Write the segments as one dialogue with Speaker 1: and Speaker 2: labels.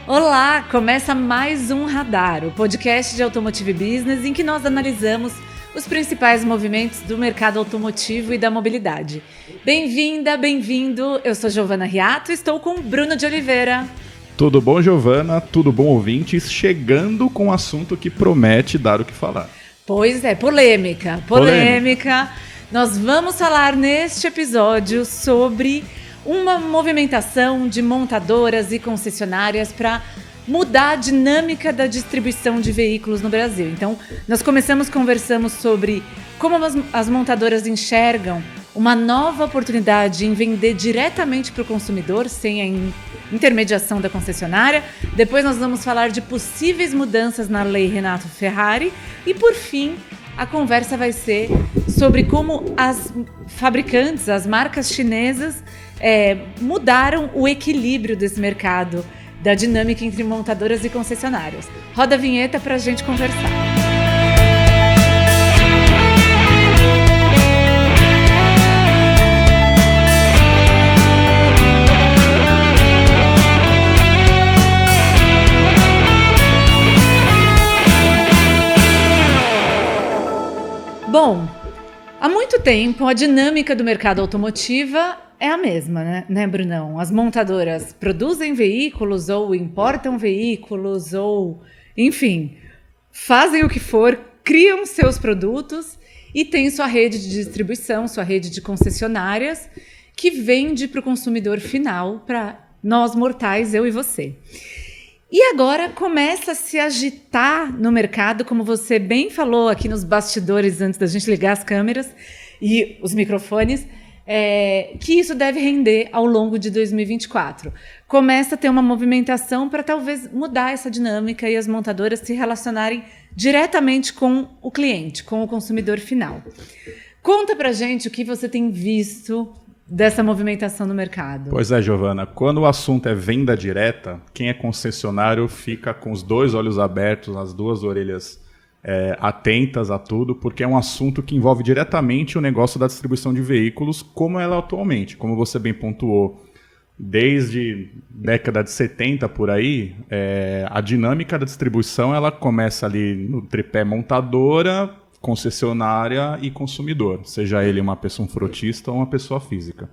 Speaker 1: Olá, começa mais um Radar, o podcast de Automotive Business em que nós analisamos os principais movimentos do mercado automotivo e da mobilidade. Bem-vinda, bem-vindo, eu sou Giovana Riato e estou com Bruno de Oliveira.
Speaker 2: Tudo bom, Giovana? Tudo bom, ouvintes? Chegando com um assunto que promete dar o que falar.
Speaker 1: Pois é, polêmica. Nós vamos falar neste episódio sobre uma movimentação de montadoras e concessionárias para mudar a dinâmica da distribuição de veículos no Brasil. Então, nós conversamos sobre como as montadoras enxergam uma nova oportunidade em vender diretamente para o consumidor, sem a intermediação da concessionária. Depois nós vamos falar de possíveis mudanças na Lei Renato Ferrari. E, por fim, a conversa vai ser sobre como as fabricantes, as marcas chinesas, mudaram o equilíbrio desse mercado, da dinâmica entre montadoras e concessionárias. Roda a vinheta para a gente conversar. Bom, há muito tempo a dinâmica do mercado automotiva é a mesma, né, Brunão? As montadoras produzem veículos ou importam veículos ou, enfim, fazem o que for, criam seus produtos e tem sua rede de distribuição, sua rede de concessionárias que vende para o consumidor final, para nós mortais, eu e você. E agora começa a se agitar no mercado, como você bem falou aqui nos bastidores antes da gente ligar as câmeras e os microfones, que isso deve render ao longo de 2024. Começa a ter uma movimentação para talvez mudar essa dinâmica e as montadoras se relacionarem diretamente com o cliente, com o consumidor final. Conta pra gente o que você tem visto dessa movimentação no mercado.
Speaker 2: Pois é, Giovana, quando o assunto é venda direta, quem é concessionário fica com os dois olhos abertos, as duas orelhas atentas a tudo, porque é um assunto que envolve diretamente o negócio da distribuição de veículos, como ela é atualmente. Como você bem pontuou, desde década de 70 por aí, a dinâmica da distribuição ela começa ali no tripé montadora, concessionária e consumidor, seja ele uma pessoa, um frotista ou uma pessoa física.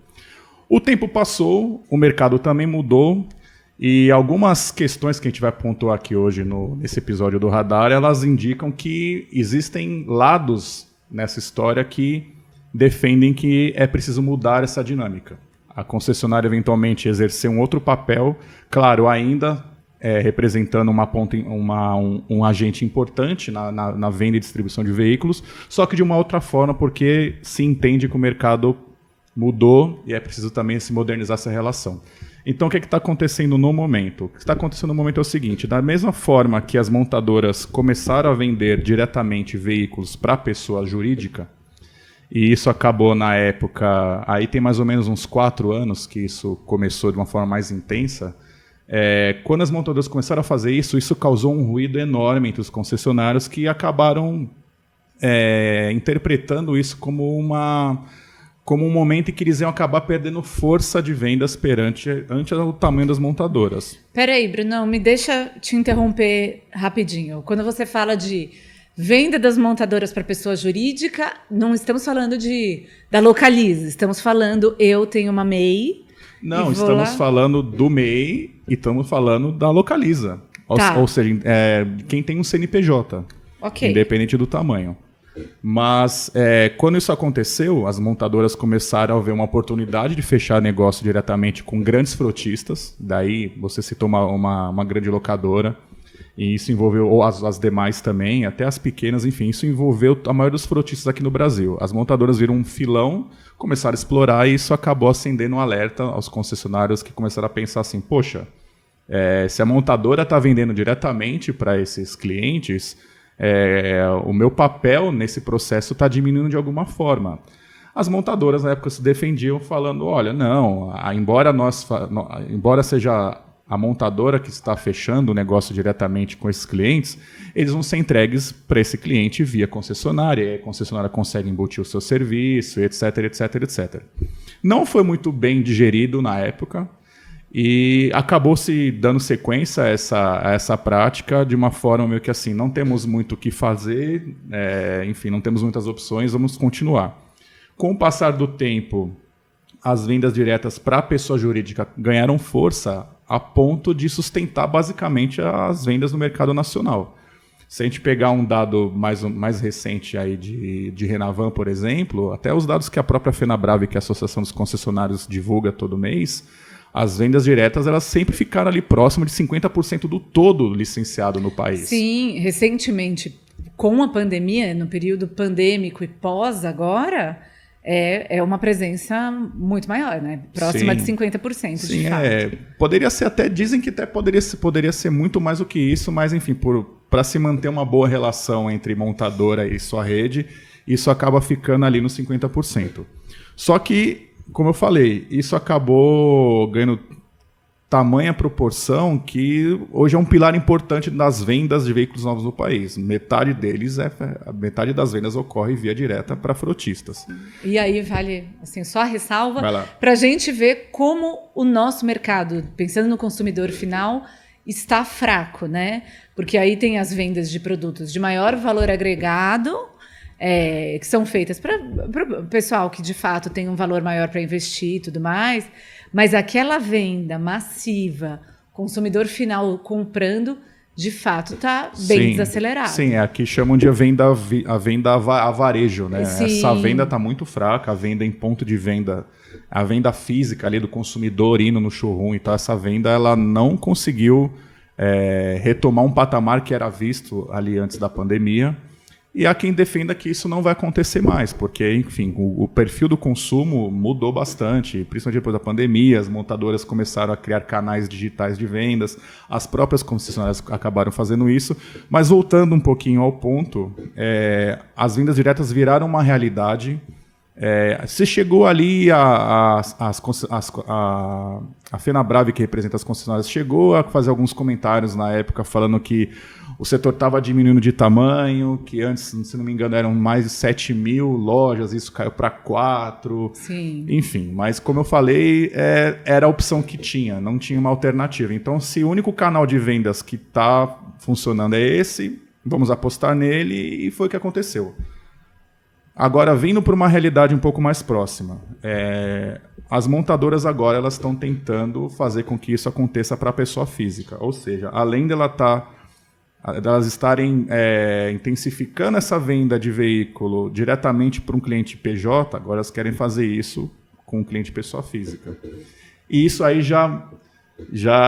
Speaker 2: O tempo passou, o mercado também mudou e algumas questões que a gente vai pontuar aqui hoje nesse episódio do Radar, elas indicam que existem lados nessa história que defendem que é preciso mudar essa dinâmica. A concessionária eventualmente exercer um outro papel, claro, ainda representando um agente importante na venda e distribuição de veículos, só que de uma outra forma, porque se entende que o mercado mudou e é preciso também se modernizar essa relação. Então, o que está acontecendo no momento? O que está acontecendo no momento é o seguinte: da mesma forma que as montadoras começaram a vender diretamente veículos para a pessoa jurídica, e isso acabou na época, aí tem mais ou menos uns 4 anos que isso começou de uma forma mais intensa. Quando as montadoras começaram a fazer isso, isso causou um ruído enorme entre os concessionários que acabaram interpretando isso como um momento em que eles iam acabar perdendo força de vendas ante o tamanho das montadoras.
Speaker 1: Peraí, Brunão, me deixa te interromper rapidinho. Quando você fala de venda das montadoras para pessoa jurídica, não estamos falando da Localiza, estamos falando eu tenho uma MEI.
Speaker 2: Não, estamos falando do MEI e estamos falando da Localiza.
Speaker 1: Tá.
Speaker 2: Ou seja, quem tem um CNPJ,
Speaker 1: okay,
Speaker 2: independente do tamanho. Mas quando isso aconteceu, as montadoras começaram a ver uma oportunidade de fechar negócio diretamente com grandes frotistas. Daí você citou uma grande locadora, e isso envolveu ou as demais também, até as pequenas, enfim, isso envolveu a maioria dos frotistas aqui no Brasil. As montadoras viram um filão, começaram a explorar e isso acabou acendendo um alerta aos concessionários que começaram a pensar assim, poxa, se a montadora está vendendo diretamente para esses clientes, o meu papel nesse processo está diminuindo de alguma forma. As montadoras na época se defendiam falando, olha, não, embora seja a montadora que está fechando o negócio diretamente com esses clientes, eles vão ser entregues para esse cliente via concessionária, e a concessionária consegue embutir o seu serviço, etc, etc, etc. Não foi muito bem digerido na época, E acabou se dando sequência a essa prática de uma forma meio que assim, não temos muito o que fazer, enfim, não temos muitas opções, vamos continuar. Com o passar do tempo, as vendas diretas para a pessoa jurídica ganharam força a ponto de sustentar basicamente as vendas no mercado nacional. Se a gente pegar um dado mais recente aí de Renavan, por exemplo, até os dados que a própria FenaBrave, que é a Associação dos Concessionários, divulga todo mês, as vendas diretas elas sempre ficaram ali próximo de 50% do todo licenciado no país.
Speaker 1: Sim, recentemente, com a pandemia, no período pandêmico e pós agora, é uma presença muito maior, né? Próxima de 50%,
Speaker 2: sim,
Speaker 1: de fato.
Speaker 2: Poderia ser até, dizem que até poderia ser muito mais do que isso, mas enfim, para se manter uma boa relação entre montadora e sua rede, isso acaba ficando ali nos 50%. Só que, como eu falei, isso acabou ganhando tamanha proporção que hoje é um pilar importante das vendas de veículos novos no país. Metade das vendas ocorre via direta para frotistas.
Speaker 1: E aí vale assim, só a ressalva para a gente ver como o nosso mercado, pensando no consumidor final, está fraco, né? Porque aí tem as vendas de produtos de maior valor agregado, que são feitas para o pessoal que de fato tem um valor maior para investir e tudo mais, mas aquela venda massiva, consumidor final comprando, de fato está bem desacelerado.
Speaker 2: Sim, aqui chamam de a venda a varejo, né?
Speaker 1: Sim.
Speaker 2: Essa venda está muito fraca, a venda em ponto de venda, a venda física ali do consumidor indo no showroom, então essa venda ela não conseguiu retomar um patamar que era visto ali antes da pandemia. E há quem defenda que isso não vai acontecer mais, porque, enfim, o perfil do consumo mudou bastante, principalmente depois da pandemia, as montadoras começaram a criar canais digitais de vendas, as próprias concessionárias acabaram fazendo isso, mas voltando um pouquinho ao ponto, as vendas diretas viraram uma realidade. Se chegou ali, a FenaBrave, que representa as concessionárias, chegou a fazer alguns comentários na época falando que o setor estava diminuindo de tamanho, que antes, se não me engano, eram mais de 7 mil lojas, isso caiu para 4.
Speaker 1: Sim.
Speaker 2: Enfim, mas como eu falei, era a opção que tinha, não tinha uma alternativa. Então, se o único canal de vendas que está funcionando é esse, vamos apostar nele, e foi o que aconteceu. Agora, vindo para uma realidade um pouco mais próxima, as montadoras agora elas estão tentando fazer com que isso aconteça para a pessoa física. Ou seja, além delas estarem intensificando essa venda de veículo diretamente para um cliente PJ, agora elas querem fazer isso com um cliente pessoa física. E isso aí já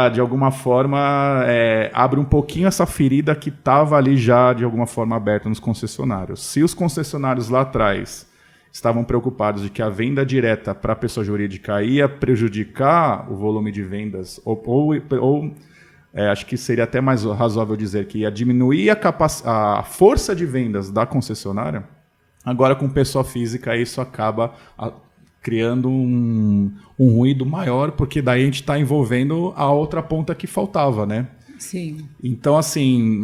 Speaker 2: de alguma forma abre um pouquinho essa ferida que estava ali já de alguma forma aberta nos concessionários. Se os concessionários lá atrás estavam preocupados de que a venda direta para a pessoa jurídica ia prejudicar o volume de vendas ou acho que seria até mais razoável dizer que ia diminuir a força de vendas da concessionária, agora com pessoa física isso acaba criando um ruído maior, porque daí a gente está envolvendo a outra ponta que faltava, né?
Speaker 1: Sim.
Speaker 2: Então, assim,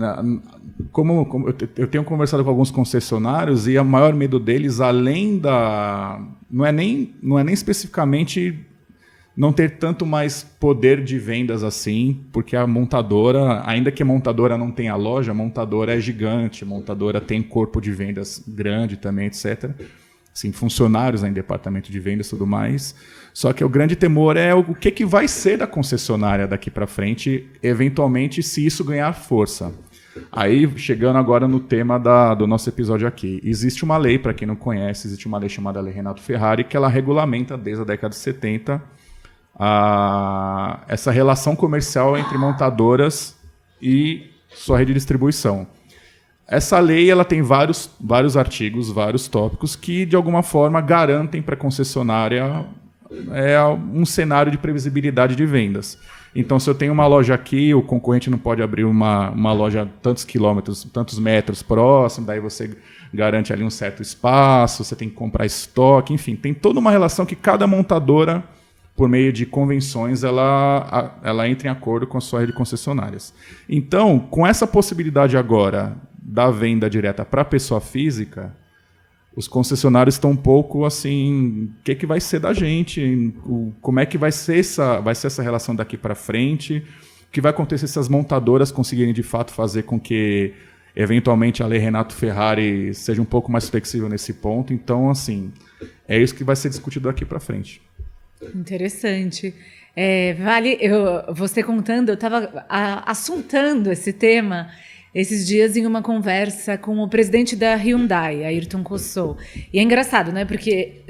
Speaker 2: como eu tenho conversado com alguns concessionários e o maior medo deles, além da... Não é nem especificamente não ter tanto mais poder de vendas assim, porque a montadora, ainda que a montadora não tenha loja, a montadora é gigante, a montadora tem corpo de vendas grande também, etc. Assim, funcionários em departamento de vendas e tudo mais. Só que o grande temor é o que vai ser da concessionária daqui para frente, eventualmente, se isso ganhar força. Aí, chegando agora no tema do nosso episódio aqui. Existe uma lei, para quem não conhece, existe uma lei chamada Lei Renato Ferrari, que ela regulamenta, desde a década de 70, essa relação comercial entre montadoras e sua rede de distribuição. Essa lei ela tem vários artigos, vários tópicos que, de alguma forma, garantem para a concessionária um cenário de previsibilidade de vendas. Então, se eu tenho uma loja aqui, o concorrente não pode abrir uma loja tantos quilômetros, tantos metros próximo, daí você garante ali um certo espaço, você tem que comprar estoque, enfim, tem toda uma relação que cada montadora, por meio de convenções, ela entra em acordo com a sua rede de concessionárias. Então, com essa possibilidade agora da venda direta para a pessoa física, os concessionários estão um pouco assim, o que vai ser da gente? Como é que vai ser essa relação daqui para frente? O que vai acontecer se as montadoras conseguirem de fato fazer com que eventualmente a lei Renato Ferrari seja um pouco mais flexível nesse ponto? Então, assim, é isso que vai ser discutido daqui para frente.
Speaker 1: Interessante. Você contando, eu estava assuntando esse tema esses dias em uma conversa com o presidente da Hyundai, Ayrton Cossô. E é engraçado, né? Porque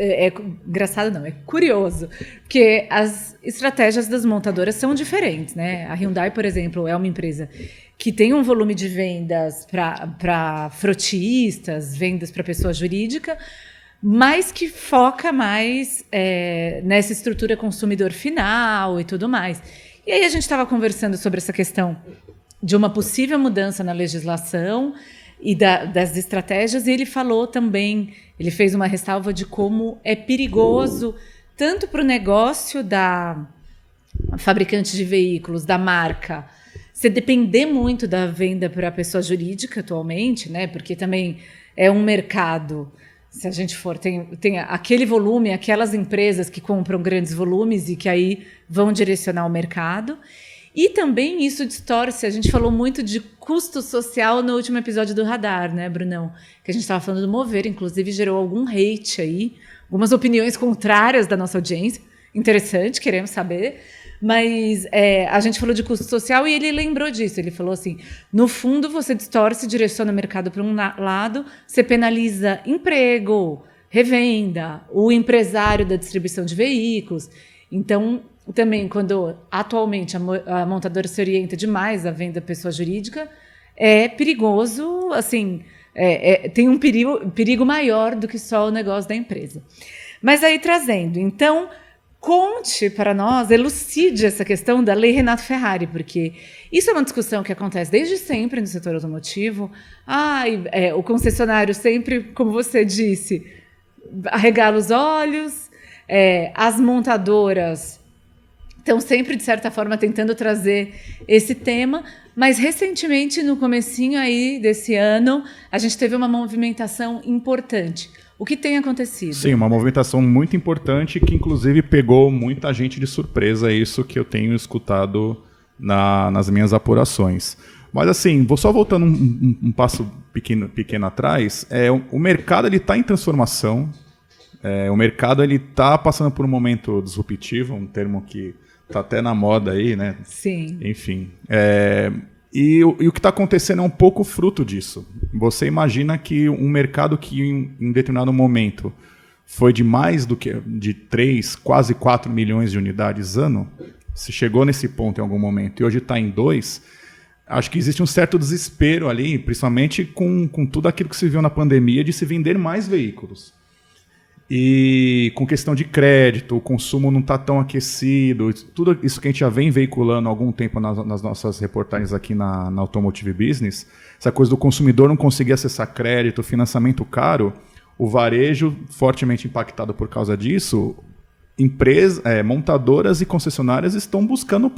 Speaker 1: engraçado não, é curioso, porque as estratégias das montadoras são diferentes, né? A Hyundai, por exemplo, é uma empresa que tem um volume de vendas para frotistas, vendas para pessoa jurídica, mas que foca mais nessa estrutura consumidor final e tudo mais. E aí a gente estava conversando sobre essa questão de uma possível mudança na legislação e das estratégias, e ele falou também, ele fez uma ressalva de como é perigoso tanto para o negócio da fabricante de veículos, da marca, você depender muito da venda para a pessoa jurídica atualmente, né? Porque também é um mercado, se a gente for, tem aquele volume, aquelas empresas que compram grandes volumes e que aí vão direcionar o mercado. E também isso distorce, a gente falou muito de custo social no último episódio do Radar, né, Brunão? Que a gente estava falando do Mover, inclusive gerou algum hate aí, algumas opiniões contrárias da nossa audiência. Interessante, queremos saber. Mas a gente falou de custo social e ele lembrou disso. Ele falou assim, no fundo você distorce e direciona o mercado para um lado, você penaliza emprego, revenda, o empresário da distribuição de veículos. Então, também, quando atualmente a montadora se orienta demais à venda pessoa jurídica, é perigoso, assim, tem um perigo maior do que só o negócio da empresa. Mas aí trazendo, então, conte para nós, elucide essa questão da Lei Renato Ferrari, porque isso é uma discussão que acontece desde sempre no setor automotivo. O concessionário sempre, como você disse, arregala os olhos, as montadoras estão sempre, de certa forma, tentando trazer esse tema, mas recentemente, no comecinho aí desse ano, a gente teve uma movimentação importante. O que tem acontecido?
Speaker 2: Sim, uma movimentação muito importante que, inclusive, pegou muita gente de surpresa, isso que eu tenho escutado nas minhas apurações. Mas, assim, vou só voltando um passo pequeno atrás, o mercado está em transformação, o mercado está passando por um momento disruptivo, um termo que está até na moda aí, né?
Speaker 1: Sim.
Speaker 2: Enfim. E o que está acontecendo é um pouco fruto disso. Você imagina que um mercado que em determinado momento foi de mais do que de 3, quase 4 milhões de unidades ano, se chegou nesse ponto em algum momento e hoje está em 2, acho que existe um certo desespero ali, principalmente com tudo aquilo que se viu na pandemia de se vender mais veículos. E com questão de crédito, o consumo não está tão aquecido, tudo isso que a gente já vem veiculando há algum tempo nas nossas reportagens aqui na Automotive Business, essa coisa do consumidor não conseguir acessar crédito, financiamento caro, o varejo fortemente impactado por causa disso, montadoras e concessionárias estão buscando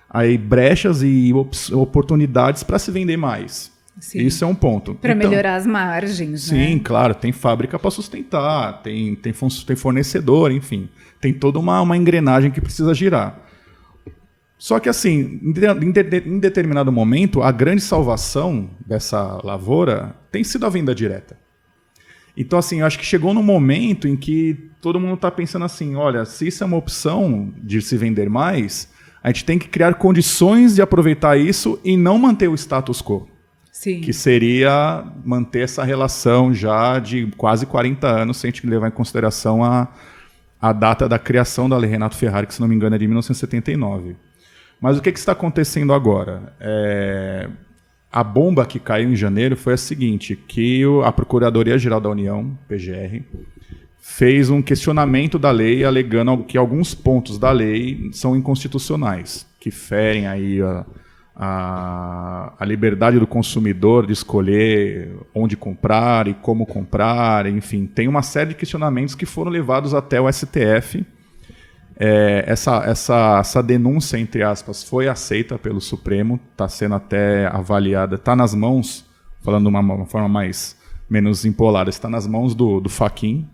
Speaker 2: aí brechas e oportunidades para se vender mais. Sim. Isso é um ponto.
Speaker 1: Para melhorar as margens.
Speaker 2: Sim,
Speaker 1: né?
Speaker 2: Claro. Tem fábrica para sustentar, tem fornecedor, enfim. Tem toda uma engrenagem que precisa girar. Só que, assim, em determinado momento, a grande salvação dessa lavoura tem sido a venda direta. Então, assim, eu acho que chegou num momento em que todo mundo está pensando assim, olha, se isso é uma opção de se vender mais, a gente tem que criar condições de aproveitar isso e não manter o status quo.
Speaker 1: Sim.
Speaker 2: Que seria manter essa relação já de quase 40 anos, se a gente levar em consideração a data da criação da Lei Renato Ferrari, que, se não me engano, é de 1979. Mas o que está acontecendo agora? A bomba que caiu em janeiro foi a seguinte, que a Procuradoria-Geral da União, PGR, fez um questionamento da lei alegando que alguns pontos da lei são inconstitucionais, que ferem aí a liberdade do consumidor de escolher onde comprar e como comprar, enfim, tem uma série de questionamentos que foram levados até o STF. Essa denúncia, entre aspas, foi aceita pelo Supremo, está sendo até avaliada, está nas mãos, falando de uma forma mais menos empolada. Está nas mãos do Fachin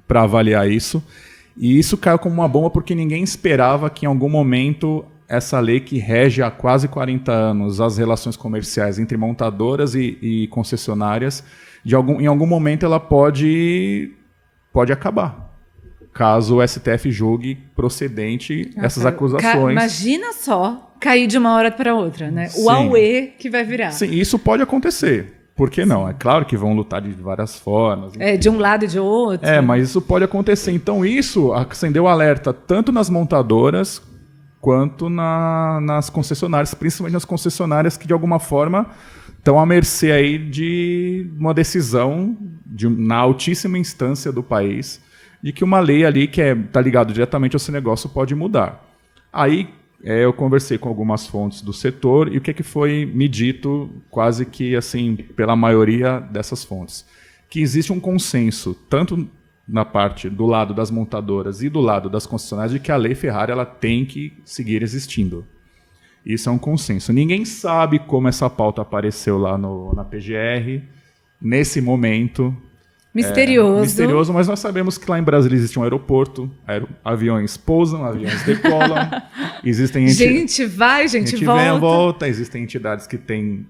Speaker 2: para avaliar isso. E isso caiu como uma bomba porque ninguém esperava que em algum momento essa lei que rege há quase 40 anos as relações comerciais entre montadoras e concessionárias, em algum momento ela pode acabar, caso o STF julgue procedente essas acusações.
Speaker 1: Imagina só cair de uma hora para outra, né?
Speaker 2: Sim.
Speaker 1: O auê que vai virar.
Speaker 2: Sim, isso pode acontecer. Por que não? É claro que vão lutar de várias formas.
Speaker 1: De um lado e de outro.
Speaker 2: Mas isso pode acontecer. Então isso acendeu alerta tanto nas montadoras quanto nas concessionárias, principalmente nas concessionárias que de alguma forma estão à mercê aí de uma decisão na altíssima instância do país de que uma lei ali que está ligada diretamente ao seu negócio pode mudar. Aí eu conversei com algumas fontes do setor e o que foi me dito quase que assim pela maioria dessas fontes, que existe um consenso tanto na parte do lado das montadoras e do lado das concessionárias de que a lei Ferrari ela tem que seguir existindo. Isso é um consenso. Ninguém sabe como essa pauta apareceu lá na PGR nesse momento.
Speaker 1: Misterioso.
Speaker 2: Misterioso, mas nós sabemos que lá em Brasília existe um aeroporto, aviões pousam, aviões decolam, existem
Speaker 1: gente vai, gente volta.
Speaker 2: Vem e volta, existem entidades que têm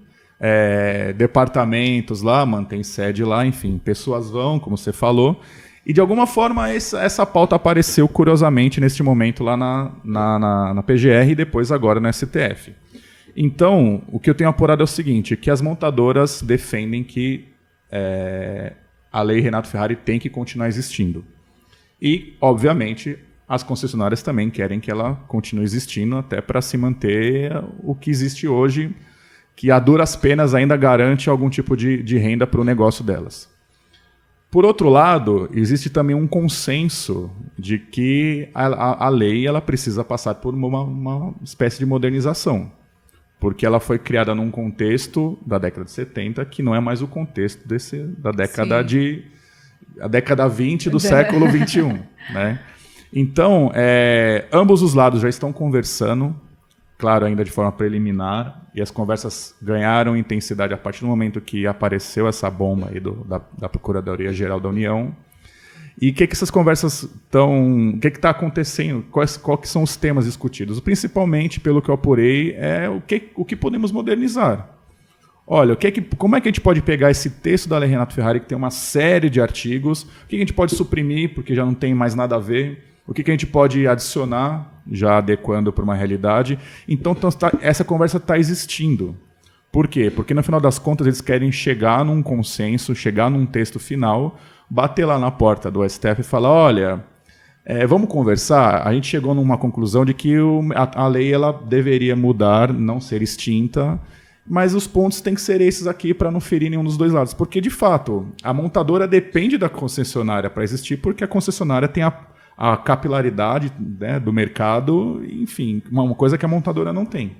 Speaker 2: departamentos lá, mantêm sede lá, enfim, pessoas vão, como você falou, e de alguma forma essa pauta apareceu curiosamente neste momento lá na PGR e depois agora no STF. Então, o que eu tenho apurado é o seguinte, que as montadoras defendem que a lei Renato Ferrari tem que continuar existindo. E, obviamente, as concessionárias também querem que ela continue existindo até para se manter o que existe hoje, que a duras penas ainda garante algum tipo de renda para o negócio delas. Por outro lado, existe também um consenso de que a lei ela precisa passar por uma espécie de modernização, porque ela foi criada num contexto da década de 70 que não é mais o contexto da década a década 20 do século 21, né? Então, ambos os lados já estão conversando, claro, ainda de forma preliminar, e as conversas ganharam intensidade a partir do momento que apareceu essa bomba aí da Procuradoria-Geral da União. E o que essas conversas estão... O que está acontecendo? Quais que são os temas discutidos? Principalmente, pelo que eu apurei, é o que podemos modernizar. Olha, como é que a gente pode pegar esse texto da Lei Renato Ferrari, que tem uma série de artigos, o que a gente pode suprimir, porque já não tem mais nada a ver, o que a gente pode adicionar, já adequando para uma realidade. Então, essa conversa está existindo. Por quê? Porque, no final das contas, eles querem chegar num consenso, chegar num texto final, bater lá na porta do STF e falar, olha, vamos conversar? A gente chegou numa conclusão de que a lei ela deveria mudar, não ser extinta, mas os pontos têm que ser esses aqui para não ferir nenhum dos dois lados. Porque, de fato, a montadora depende da concessionária para existir, porque a concessionária tem a capilaridade, né, do mercado, enfim, uma coisa que a montadora não tem.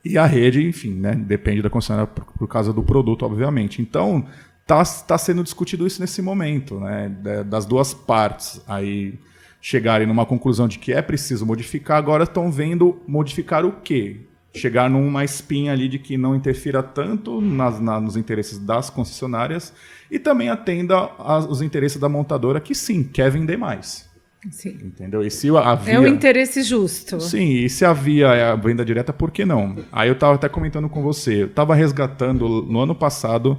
Speaker 2: E a rede, enfim, né, depende da concessionária por causa do produto, obviamente. Então, está sendo discutido isso nesse momento, né, das duas partes aí chegarem numa conclusão de que é preciso modificar, agora estão vendo modificar o quê? Chegar numa espinha ali de que não interfira tanto nos interesses das concessionárias e também atenda aos interesses da montadora, que sim, quer vender mais.
Speaker 1: Sim.
Speaker 2: Entendeu? E se havia...
Speaker 1: É o interesse justo.
Speaker 2: Sim, e se havia a venda direta, por que não? Aí eu estava até comentando com você, eu estava resgatando no ano passado,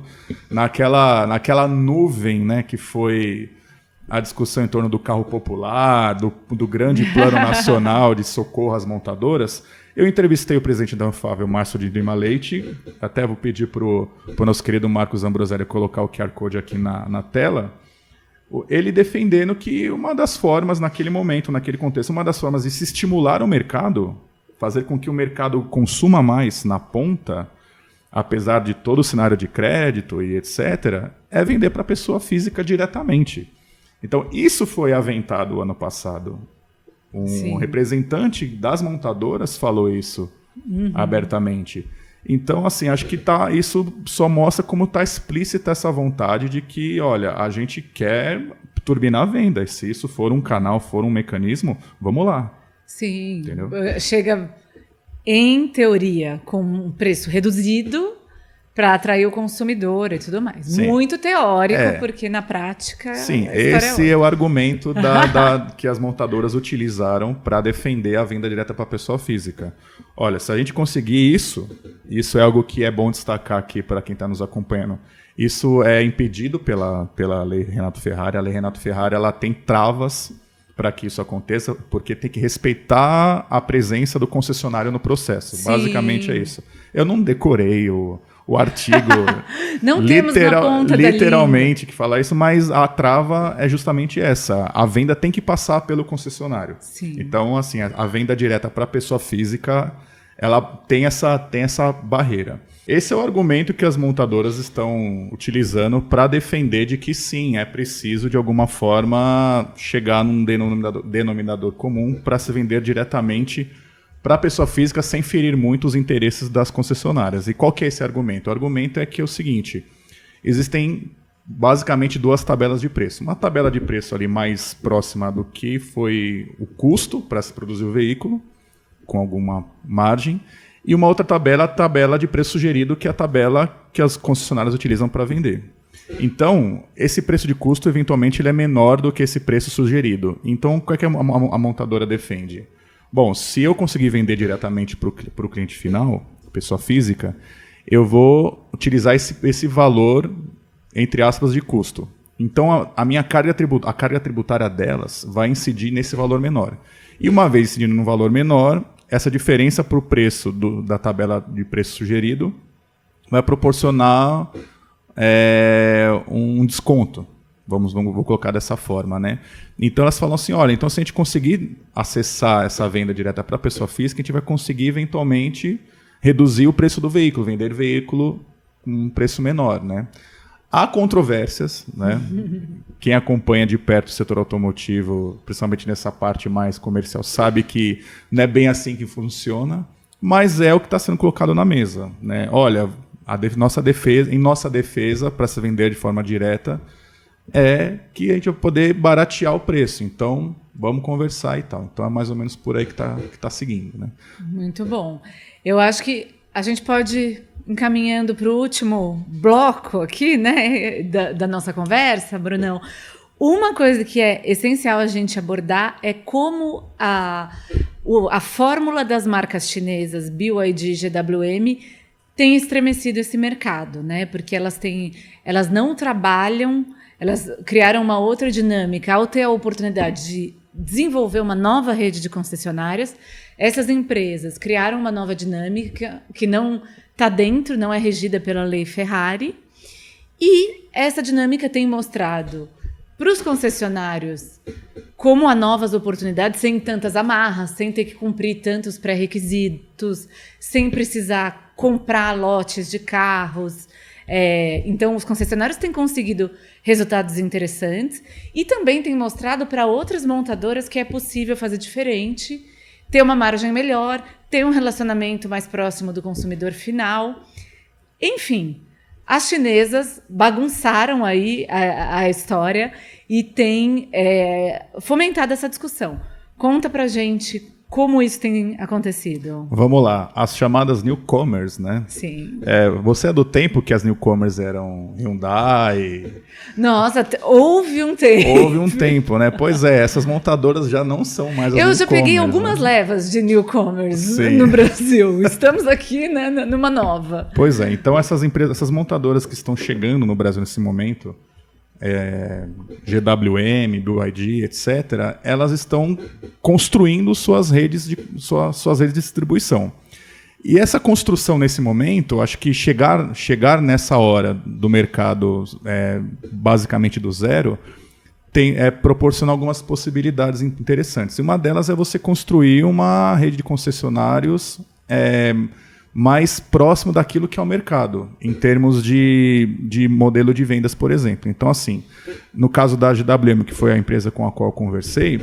Speaker 2: naquela nuvem, né, que foi a discussão em torno do carro popular, do grande plano nacional de socorro às montadoras. Eu entrevistei o presidente da Anfávia, o Márcio de Lima Leite, até vou pedir para o nosso querido Marcos Ambroselli colocar o QR Code aqui na tela, ele defendendo que uma das formas, naquele momento, naquele contexto, uma das formas de se estimular o mercado, fazer com que o mercado consuma mais na ponta, apesar de todo o cenário de crédito e etc., é vender para a pessoa física diretamente. Então, isso foi aventado ano passado. Um representante das montadoras falou isso abertamente. Então, assim, acho que isso só mostra como está explícita essa vontade de que, olha, a gente quer turbinar a venda. E se isso for um canal, for um mecanismo, vamos lá.
Speaker 1: Sim.
Speaker 2: Entendeu?
Speaker 1: Chega, em teoria, com um preço reduzido, para atrair o consumidor e tudo mais.
Speaker 2: Sim.
Speaker 1: Muito teórico, porque na prática...
Speaker 2: Sim, esse é o argumento que as montadoras utilizaram para defender a venda direta para a pessoa física. Olha, se a gente conseguir isso é algo que é bom destacar aqui para quem está nos acompanhando. Isso é impedido pela Lei Renato Ferrari. A Lei Renato Ferrari ela tem travas para que isso aconteça, porque tem que respeitar a presença do concessionário no processo. Sim. Basicamente é isso. Eu não decorei o artigo
Speaker 1: não
Speaker 2: literalmente que fala isso, mas a trava é justamente essa. A venda tem que passar pelo concessionário.
Speaker 1: Sim.
Speaker 2: Então, assim, a venda direta para a pessoa física, ela tem essa barreira. Esse é o argumento que as montadoras estão utilizando para defender de que sim, é preciso de alguma forma chegar num denominador comum para se vender diretamente para a pessoa física sem ferir muito os interesses das concessionárias. E qual que é esse argumento? O argumento é que é o seguinte, existem basicamente duas tabelas de preço. Uma tabela de preço ali mais próxima do que foi o custo para se produzir o veículo, com alguma margem, e uma outra tabela, a tabela de preço sugerido, que é a tabela que as concessionárias utilizam para vender. Então, esse preço de custo, eventualmente, ele é menor do que esse preço sugerido. Então, o que é que a montadora defende? Bom, se eu conseguir vender diretamente para o cliente final, pessoa física, eu vou utilizar esse valor, entre aspas, de custo. Então, a minha carga tributária delas vai incidir nesse valor menor. E uma vez incidindo num valor menor, essa diferença para o preço da tabela de preço sugerido vai proporcionar um desconto. Vou colocar dessa forma, né? Então elas falam assim, olha, então se a gente conseguir acessar essa venda direta para a pessoa física, a gente vai conseguir eventualmente reduzir o preço do veículo, vender veículo com um preço menor, né? Há controvérsias, né? Quem acompanha de perto o setor automotivo, principalmente nessa parte mais comercial, sabe que não é bem assim que funciona, mas é o que está sendo colocado na mesa, né? Olha, em nossa defesa, para se vender de forma direta, é que a gente vai poder baratear o preço. Então, vamos conversar e tal. Então, é mais ou menos por aí que tá seguindo, né?
Speaker 1: Muito bom. Eu acho que a gente pode ir encaminhando para o último bloco aqui, né, da nossa conversa, Brunão. Uma coisa que é essencial a gente abordar é como a fórmula das marcas chinesas BYD e GWM tem estremecido esse mercado, né? Porque elas não trabalham, elas criaram uma outra dinâmica ao ter a oportunidade de desenvolver uma nova rede de concessionárias. Essas empresas criaram uma nova dinâmica que não está dentro, não é regida pela Lei Ferrari. E essa dinâmica tem mostrado para os concessionários como há novas oportunidades, sem tantas amarras, sem ter que cumprir tantos pré-requisitos, sem precisar comprar lotes de carros. Então, os concessionários têm conseguido resultados interessantes e também têm mostrado para outras montadoras que é possível fazer diferente, ter uma margem melhor, ter um relacionamento mais próximo do consumidor final. Enfim, as chinesas bagunçaram aí a história e têm fomentado essa discussão. Conta pra gente como isso tem acontecido.
Speaker 2: Vamos lá. As chamadas newcomers, né?
Speaker 1: Sim.
Speaker 2: Você é do tempo que as newcomers eram Hyundai?
Speaker 1: Nossa, houve um tempo.
Speaker 2: Houve um tempo, né? Pois é, essas montadoras já não são mais as newcomers.
Speaker 1: Eu já peguei algumas levas de newcomers no Brasil. Estamos aqui, né, numa nova.
Speaker 2: Pois é, então essas montadoras que estão chegando no Brasil nesse momento, GWM, BYD, etc., elas estão construindo suas redes de distribuição. E essa construção nesse momento, acho que chegar nessa hora do mercado basicamente do zero, proporciona algumas possibilidades interessantes. E uma delas é você construir uma rede de concessionários mais próximo daquilo que é o mercado, em termos de modelo de vendas, por exemplo. Então, assim, no caso da GWM, que foi a empresa com a qual eu conversei,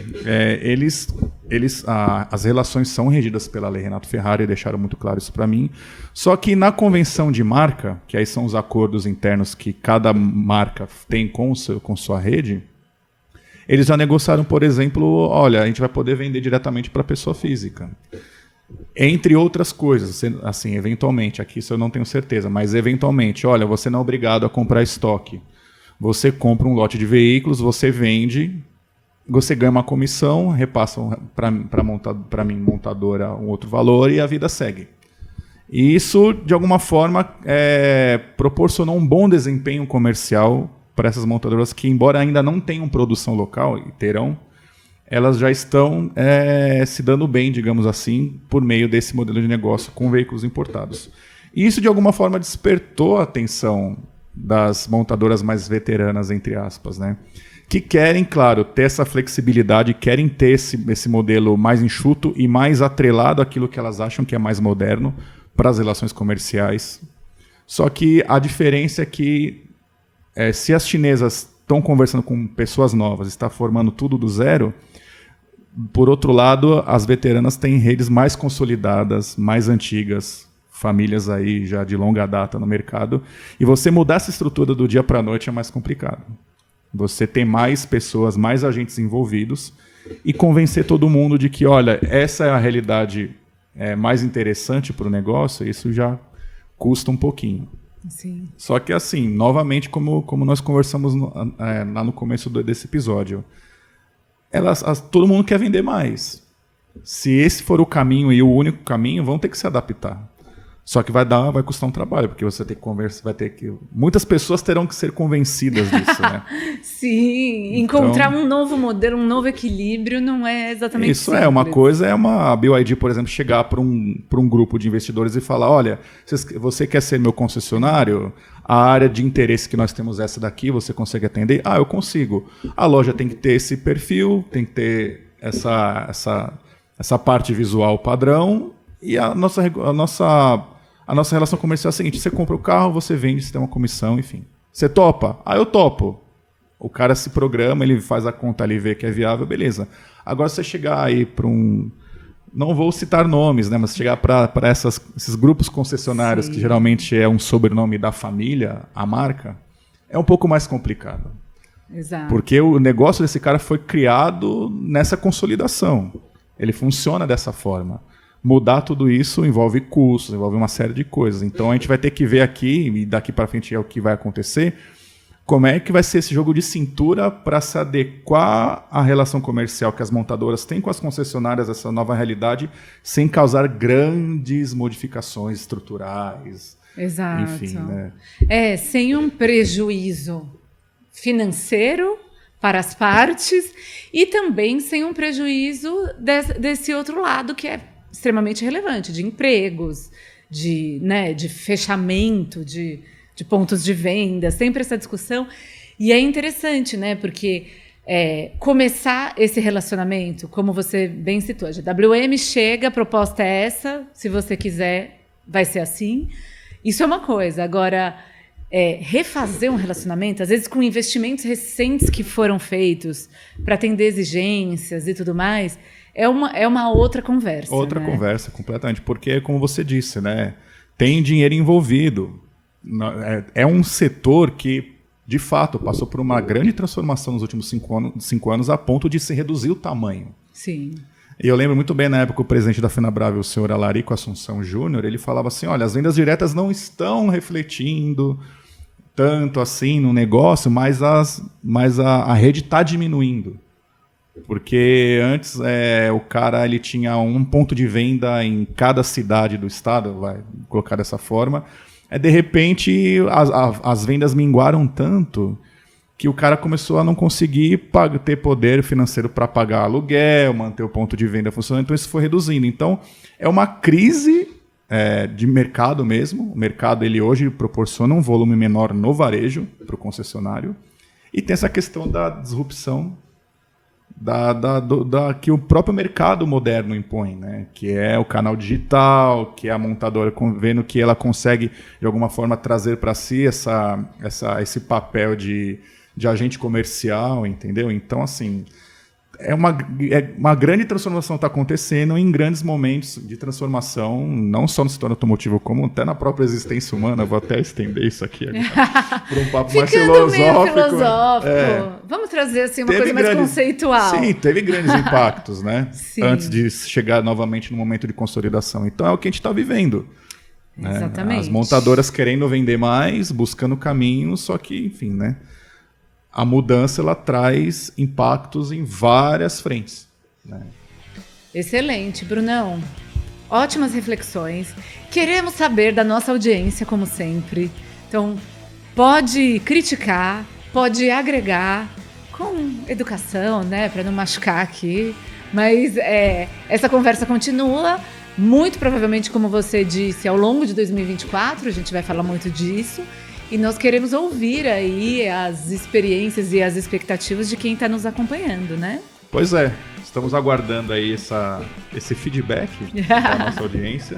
Speaker 2: as relações são regidas pela Lei Renato Ferrari, deixaram muito claro isso para mim. Só que na convenção de marca, que aí são os acordos internos que cada marca tem com sua rede, eles já negociaram, por exemplo, olha, a gente vai poder vender diretamente para a pessoa física. Entre outras coisas, assim, eventualmente, aqui isso eu não tenho certeza, mas eventualmente, olha, você não é obrigado a comprar estoque. Você compra um lote de veículos, você vende, você ganha uma comissão, repassa para mim, montadora, um outro valor e a vida segue. E isso, de alguma forma, proporcionou um bom desempenho comercial para essas montadoras que, embora ainda não tenham produção local, e terão, elas já estão se dando bem, digamos assim, por meio desse modelo de negócio com veículos importados. E isso, de alguma forma, despertou a atenção das montadoras mais veteranas, entre aspas, né? Que querem, claro, ter essa flexibilidade, querem ter esse modelo mais enxuto e mais atrelado àquilo que elas acham que é mais moderno para as relações comerciais. Só que a diferença é que se as chinesas estão conversando com pessoas novas, está formando tudo do zero, por outro lado, as veteranas têm redes mais consolidadas, mais antigas, famílias aí já de longa data no mercado, e você mudar essa estrutura do dia para a noite é mais complicado. Você tem mais pessoas, mais agentes envolvidos, e convencer todo mundo de que, olha, essa é a realidade mais interessante para o negócio, isso já custa um pouquinho.
Speaker 1: Sim.
Speaker 2: Só que, assim, novamente, como nós conversamos lá no começo desse episódio, todo mundo quer vender mais. Se esse for o caminho e o único caminho, vão ter que se adaptar. Só que vai custar um trabalho, porque você tem que conversar, muitas pessoas terão que ser convencidas disso, né?
Speaker 1: Sim, encontrar um novo modelo, um novo equilíbrio não é exatamente
Speaker 2: isso.
Speaker 1: Simples.
Speaker 2: Uma coisa é a BYD, por exemplo, chegar para um grupo de investidores e falar, olha, você quer ser meu concessionário? A área de interesse que nós temos essa daqui, você consegue atender? Eu consigo. A loja tem que ter esse perfil, tem que ter essa parte visual padrão, e a nossa relação comercial é a seguinte: você compra o carro, você vende, você tem uma comissão, enfim. Você topa? Eu topo. O cara se programa, ele faz a conta ali, vê que é viável, beleza. Agora, você chegar aí para não vou citar nomes, né, mas chegar para esses grupos concessionários, Sim. que geralmente é um sobrenome da família, a marca, é um pouco mais complicado.
Speaker 1: Exato.
Speaker 2: Porque o negócio desse cara foi criado nessa consolidação. Ele funciona dessa forma. Mudar tudo isso envolve custos, envolve uma série de coisas. Então a gente vai ter que ver aqui, e daqui para frente é o que vai acontecer, como é que vai ser esse jogo de cintura para se adequar à relação comercial que as montadoras têm com as concessionárias, essa nova realidade, sem causar grandes modificações estruturais.
Speaker 1: Exato.
Speaker 2: Enfim, né?
Speaker 1: Sem um prejuízo financeiro para as partes e também sem um prejuízo desse outro lado que é extremamente relevante, de empregos, de fechamento, de pontos de venda, sempre essa discussão. E é interessante, né? Porque começar esse relacionamento, como você bem citou, a GWM chega, a proposta é essa, se você quiser, vai ser assim. Isso é uma coisa. Agora, refazer um relacionamento, às vezes com investimentos recentes que foram feitos para atender exigências e tudo mais, é uma outra conversa.
Speaker 2: Outra conversa, completamente. Porque, como você disse, né, tem dinheiro envolvido. É um setor que, de fato, passou por uma grande transformação nos últimos 5 anos a ponto de se reduzir o tamanho.
Speaker 1: Sim.
Speaker 2: E eu lembro muito bem, na época, o presidente da FenaBrave, o senhor Alarico Assunção Júnior, ele falava assim, olha, as vendas diretas não estão refletindo tanto assim no negócio, mas a rede está diminuindo. Porque antes o cara ele tinha um ponto de venda em cada cidade do estado, vai colocar dessa forma. De repente, as vendas minguaram tanto que o cara começou a não conseguir ter poder financeiro para pagar aluguel, manter o ponto de venda funcionando, então isso foi reduzindo. Então, é uma crise de mercado mesmo. O mercado ele hoje proporciona um volume menor no varejo para o concessionário e tem essa questão da disrupção que o próprio mercado moderno impõe, né? Que é o canal digital, que é a montadora vendo que ela consegue, de alguma forma, trazer para si esse papel de agente comercial, entendeu? Então, assim, é uma grande transformação está acontecendo em grandes momentos de transformação, não só no setor automotivo, como até na própria existência humana. Vou até estender isso aqui agora para um papo mais filosófico.
Speaker 1: Vamos trazer assim, uma coisa mais conceitual.
Speaker 2: Sim, teve grandes impactos, né?
Speaker 1: Sim.
Speaker 2: Antes de chegar novamente no momento de consolidação. Então é o que a gente está vivendo. Né?
Speaker 1: Exatamente.
Speaker 2: As montadoras querendo vender mais, buscando caminhos, só que, enfim, né? A mudança ela traz impactos em várias frentes. Né?
Speaker 1: Excelente, Brunão. Ótimas reflexões. Queremos saber da nossa audiência, como sempre. Então, pode criticar, pode agregar com educação, né, para não machucar aqui. Mas essa conversa continua. Muito provavelmente, como você disse, ao longo de 2024, a gente vai falar muito disso. E nós queremos ouvir aí as experiências e as expectativas de quem está nos acompanhando, né?
Speaker 2: Pois é, estamos aguardando aí esse feedback da nossa audiência.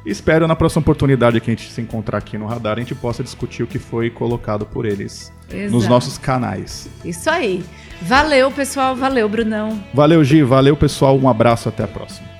Speaker 2: E espero na próxima oportunidade que a gente se encontrar aqui no Radar, a gente possa discutir o que foi colocado por eles. Exato. Nos nossos canais.
Speaker 1: Isso aí. Valeu, pessoal. Valeu, Brunão.
Speaker 2: Valeu, Gi. Valeu, pessoal. Um abraço. Até a próxima.